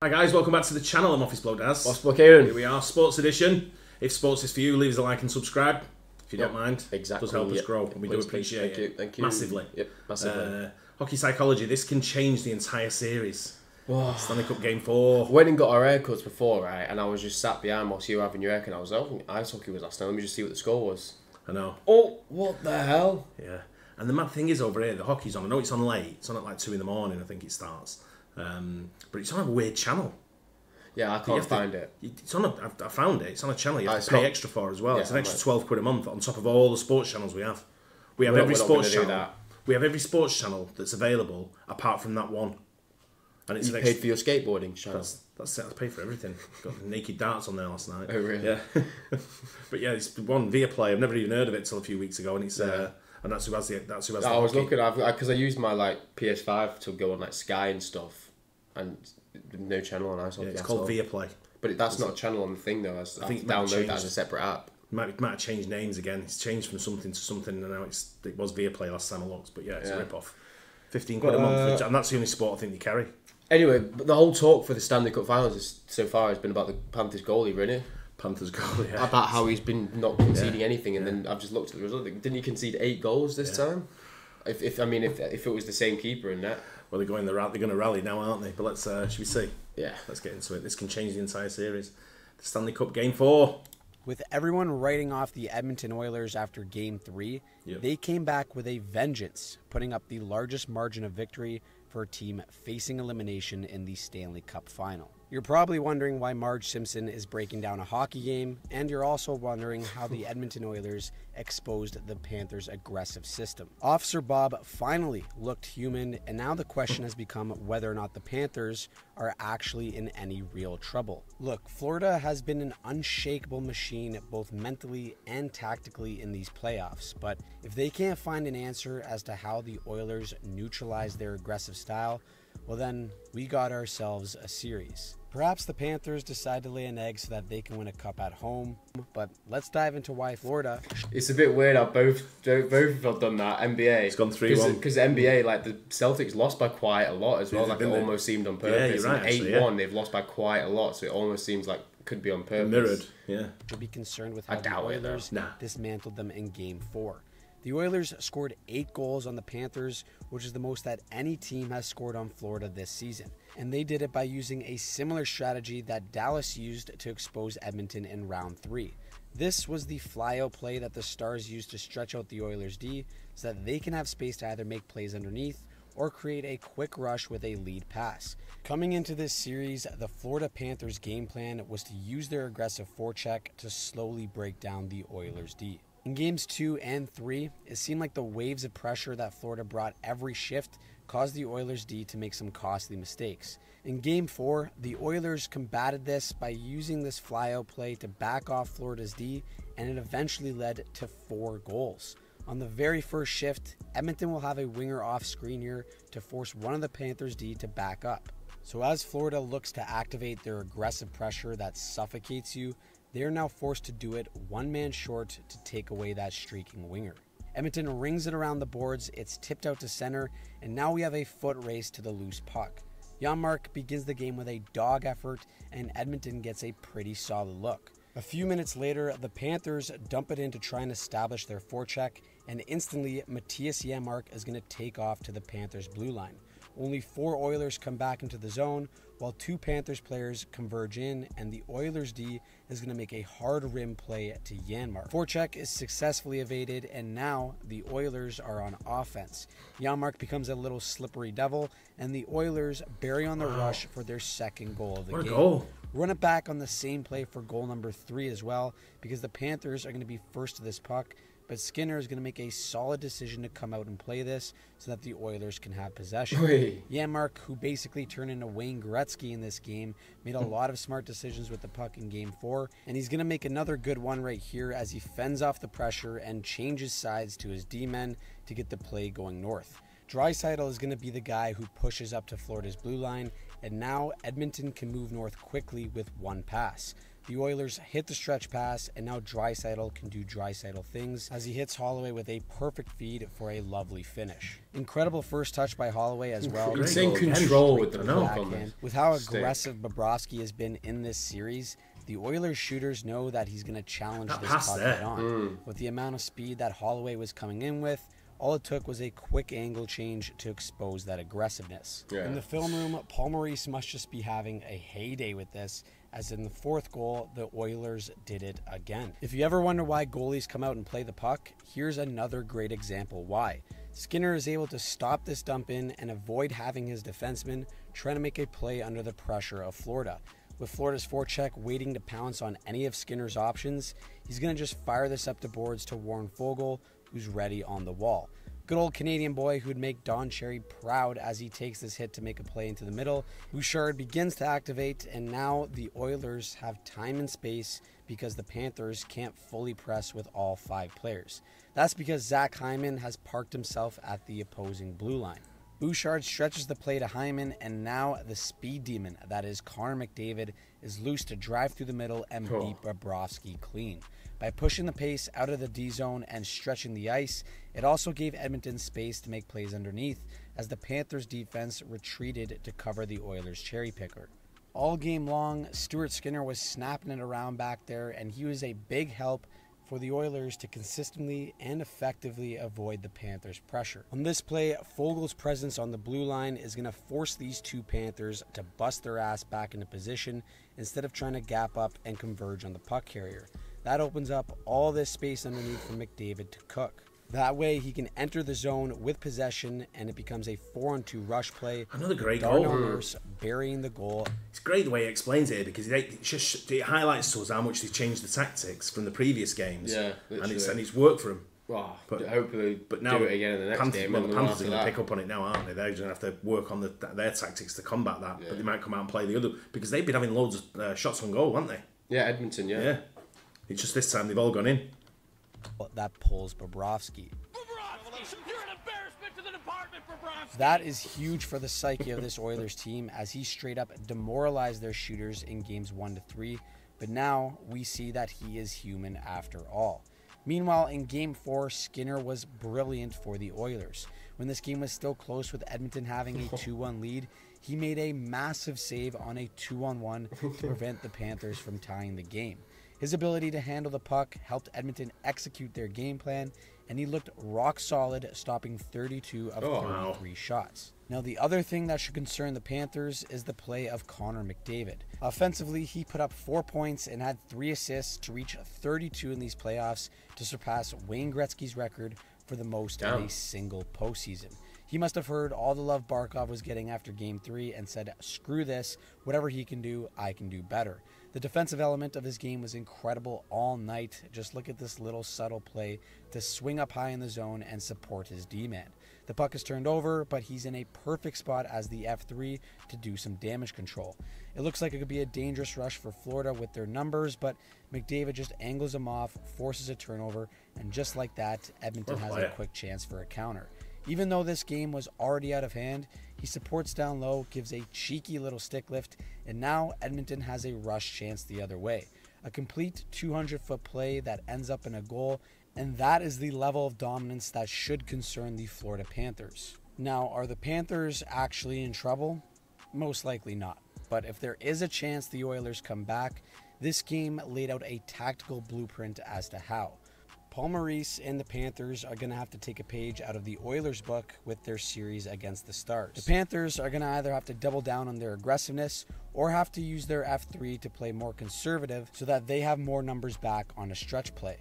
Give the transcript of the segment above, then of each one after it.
Hi guys, welcome back to the channel. I'm Office Blow Daz. Office Blow Aidan. Here we are, Sports Edition. If sports is for you, leave us a like and subscribe if you don't mind. Exactly. It does help us grow, and we do appreciate it. Thank you. Massively. Yep, massively. Hockey psychology. This can change the entire series. Stanley Cup Game 4. Went and got our haircuts before, right? And I was just sat behind whilst you were having your haircut. I was like, oh, ice hockey was last night. Let me just see what the score was. I know. Oh, what the hell? Yeah. And the mad thing is over here, the hockey's on. I know it's on late. It's on at like 2 in the morning, I think it starts. But it's on a weird channel. Yeah, I can't find it. It's on I found it. It's on a channel you have to pay extra for as well. Yeah, it's an extra £12 a month on top of all the sports channels we have. We have every sports channel. We have every sports channel that's available apart from that one. And it's paid for your skateboarding channel. That's it. I paid for everything. Got naked darts on there last night. Oh really? Yeah. But yeah, it's one Viaplay. I've never even heard of it till a few weeks ago, and it's and that's who has the I was looking because I used my PS5 to go on Sky and stuff, and no channel on ice hockey. Yeah, it's called Viaplay. But that's not a channel on the thing though. I think download that as a separate app. Might have changed names again. It's changed from something to something, and now it was Viaplay last time I looked. But yeah, it's a rip-off. £15 a month, and that's the only sport I think they carry. Anyway, but the whole talk for the Stanley Cup Finals so far has been about the Panthers goalie, really. Panthers goalie, yeah. About how he's been not conceding anything, and then I've just looked at the result. Didn't he concede 8 goals this time? If it was the same keeper in net. Well, they're going to rally now, aren't they? But let's should we see? Yeah. Let's get into it. This can change the entire series. The Stanley Cup Game 4. With everyone writing off the Edmonton Oilers after Game 3, they came back with a vengeance, putting up the largest margin of victory for a team facing elimination in the Stanley Cup Final. You're probably wondering why Marge Simpson is breaking down a hockey game, and you're also wondering how the Edmonton Oilers exposed the Panthers' aggressive system. Officer Bob finally looked human, and now the question has become whether or not the Panthers are actually in any real trouble. Look, Florida has been an unshakable machine both mentally and tactically in these playoffs, but if they can't find an answer as to how the Oilers neutralize their aggressive style, well then, we got ourselves a series. Perhaps the Panthers decide to lay an egg so that they can win a cup at home, but let's dive into why Florida... It's a bit weird how both have done that, NBA. It's gone 3-1. Because NBA, the Celtics lost by quite a lot as well, it almost seemed on purpose. Yeah, you're right, 8-1, they've lost by quite a lot, so it almost seems like it could be on purpose. Mirrored, yeah. Should be concerned with how the Oilers dismantled them in Game 4. The Oilers scored 8 goals on the Panthers, which is the most that any team has scored on Florida this season. And they did it by using a similar strategy that Dallas used to expose Edmonton in round 3. This was the flyout play that the Stars used to stretch out the Oilers' D so that they can have space to either make plays underneath or create a quick rush with a lead pass. Coming into this series, the Florida Panthers' game plan was to use their aggressive forecheck to slowly break down the Oilers' D. In games 2 and 3, it seemed like the waves of pressure that Florida brought every shift caused the Oilers' D to make some costly mistakes. In Game 4, the Oilers combated this by using this flyout play to back off Florida's D, and it eventually led to 4 goals. On the very first shift, Edmonton will have a winger off screen here to force one of the Panthers' D to back up. So as Florida looks to activate their aggressive pressure that suffocates you, they are now forced to do it one man short to take away that streaking winger. Edmonton rings it around the boards, it's tipped out to center, and now we have a foot race to the loose puck. Janmark begins the game with a dog effort, and Edmonton gets a pretty solid look. A few minutes later, the Panthers dump it in to try and establish their forecheck, and instantly Mattias Janmark is going to take off to the Panthers' blue line. Only 4 Oilers come back into the zone, while 2 Panthers players converge in, and the Oilers' D is going to make a hard rim play to Janmark. Forecheck is successfully evaded, and now the Oilers are on offense. Janmark becomes a little slippery devil, and the Oilers bury on the rush for their second goal of the game. What a goal. Run it back on the same play for goal number 3 as well, because the Panthers are going to be first to this puck, but Skinner is going to make a solid decision to come out and play this so that the Oilers can have possession. Janmark, who basically turned into Wayne Gretzky in this game, made a lot of smart decisions with the puck in Game 4, and he's going to make another good one right here as he fends off the pressure and changes sides to his D-men to get the play going north. Draisaitl is going to be the guy who pushes up to Florida's blue line, and now Edmonton can move north quickly with one pass. The Oilers hit the stretch pass, and now Draisaitl can do Draisaitl things as he hits Holloway with a perfect feed for a lovely finish. Incredible first touch by Holloway as well. Insane control with the backhand. With how aggressive Bobrovsky has been in this series, the Oilers shooters know that he's going to challenge this puck head on. With the amount of speed that Holloway was coming in with, all it took was a quick angle change to expose that aggressiveness. In the film room, Paul Maurice must just be having a heyday with this, as in the fourth goal, the Oilers did it again. If you ever wonder why goalies come out and play the puck, here's another great example why. Skinner is able to stop this dump in and avoid having his defenseman trying to make a play under the pressure of Florida. With Florida's forecheck waiting to pounce on any of Skinner's options, he's going to just fire this up the boards to Warren Foegele, who's ready on the wall. Good old Canadian boy who'd make Don Cherry proud as he takes this hit to make a play into the middle. Bouchard begins to activate, and now the Oilers have time and space because the Panthers can't fully press with all 5 players. That's because Zach Hyman has parked himself at the opposing blue line. Bouchard stretches the play to Hyman, and now the speed demon, that is Connor McDavid, is loose to drive through the middle and beat Bobrovsky clean. By pushing the pace out of the D zone and stretching the ice, it also gave Edmonton space to make plays underneath as the Panthers defense retreated to cover the Oilers' cherry picker. All game long, Stuart Skinner was snapping it around back there, and he was a big help for the Oilers to consistently and effectively avoid the Panthers' pressure. On this play, Foegele's presence on the blue line is going to force these two Panthers to bust their ass back into position instead of trying to gap up and converge on the puck carrier. That opens up all this space underneath for McDavid to cook. That way, he can enter the zone with possession, and it becomes a 4-on-2 rush play. Another great goal. Nurse burying the goal. It's great the way he explains it, because it highlights to us how much they've changed the tactics from the previous games. Yeah, and it's worked for him. Well, hopefully, now do it again in the next game. Well, the Panthers are going to pick up on it now, aren't they? They're going to have to work on their tactics to combat that. But they might come out and play the other, because they've been having loads of shots on goal, haven't they? Yeah, Edmonton. Yeah. It's just this time they've all gone in. That pulls Bobrovsky. You're an embarrassment to the department, Bobrovsky. That is huge for the psyche of this Oilers team, as he straight up demoralized their shooters in games 1 to 3. But now we see that he is human after all. Meanwhile, in Game 4, Skinner was brilliant for the Oilers. When this game was still close with Edmonton having a 2-1 lead, he made a massive save on a 2-on-1 to prevent the Panthers from tying the game. His ability to handle the puck helped Edmonton execute their game plan, and he looked rock solid, stopping 32 of 33 shots. Now, the other thing that should concern the Panthers is the play of Connor McDavid. Offensively, he put up 4 points and had 3 assists to reach 32 in these playoffs to surpass Wayne Gretzky's record for the most in a single postseason. He must have heard all the love Barkov was getting after Game 3 and said, screw this, whatever he can do, I can do better. The defensive element of his game was incredible all night. Just look at this little subtle play to swing up high in the zone and support his D-man. The puck is turned over, but he's in a perfect spot as the F3 to do some damage control. It looks like it could be a dangerous rush for Florida with their numbers, but McDavid just angles him off, forces a turnover, and just like that, Edmonton has a quick chance for a counter. Even though this game was already out of hand, he supports down low, gives a cheeky little stick lift, and now Edmonton has a rush chance the other way. A complete 200-foot play that ends up in a goal, and that is the level of dominance that should concern the Florida Panthers. Now, are the Panthers actually in trouble? Most likely not. But if there is a chance the Oilers come back, this game laid out a tactical blueprint as to how. Paul Maurice and the Panthers are going to have to take a page out of the Oilers' book with their series against the Stars. The Panthers are going to either have to double down on their aggressiveness or have to use their F3 to play more conservative so that they have more numbers back on a stretch play.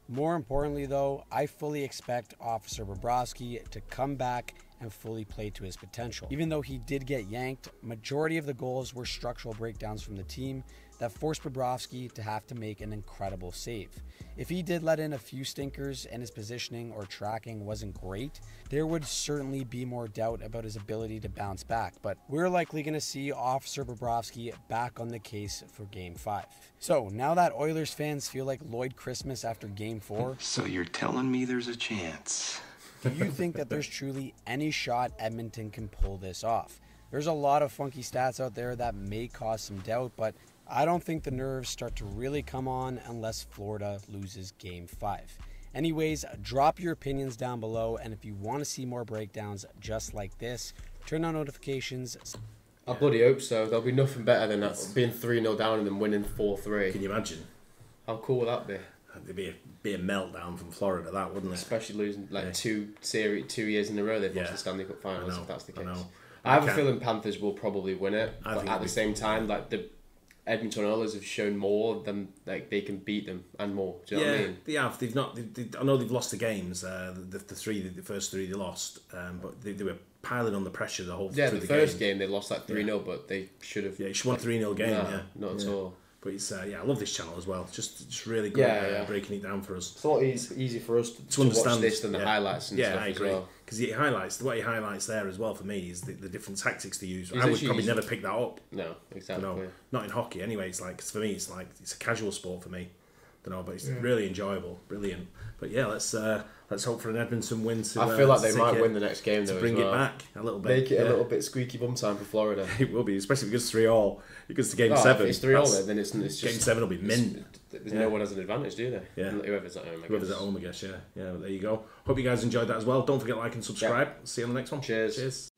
More importantly, though, I fully expect Officer Bobrovsky to come back and fully play to his potential. Even though he did get yanked, majority of the goals were structural breakdowns from the team that forced Bobrovsky to have to make an incredible save. If he did let in a few stinkers and his positioning or tracking wasn't great, there would certainly be more doubt about his ability to bounce back, but we're likely going to see Officer Bobrovsky back on the case for Game 5. So, now that Oilers fans feel like Lloyd Christmas after Game 4... So you're telling me there's a chance? Do you think that there's truly any shot Edmonton can pull this off? There's a lot of funky stats out there that may cause some doubt, but I don't think the nerves start to really come on unless Florida loses Game 5. Anyways, drop your opinions down below, and if you want to see more breakdowns just like this, turn on notifications. I bloody hope so. There'll be nothing better than that, being 3-0 down and then winning 4-3. Can you imagine? How cool would that be? There'd be a meltdown from Florida, that wouldn't it? Especially losing 2 years in a row they've lost the Stanley Cup Finals, if that's the case. I have a feeling Panthers will probably win it, but at the same time, the Edmonton Oilers have shown more than they can beat them and more. Do you know what I mean? They have. They've not. I know they've lost the games. The first three they lost, but they were piling on the pressure the whole. The first game they lost 3-0, but they should have. Yeah, you should won a 3-0 game. Not at all. But it's I love this channel as well. Just really good breaking it down for us. It's a lot easy for us to understand watch this than the highlights and stuff. I agree. As well. Because what he highlights there as well for me is the different tactics they use. I would probably never pick that up. No, exactly. Not in hockey anyway. It's for me, it's a casual sport for me. But it's really enjoyable, brilliant. But yeah, let's hope for an Edmonton win. I feel like they might win the next game though. To bring it back a little bit, make it a little bit squeaky bum time for Florida. It will be, especially if it goes 3-3. It goes to Game 7. If it's 3-3, then it's just Game 7 will be mint. There's no one has an advantage, do they? Yeah. Whoever's at home. Whoever's at home, I guess. Yeah. There you go. Hope you guys enjoyed that as well. Don't forget to like and subscribe. See you on the next one. Cheers.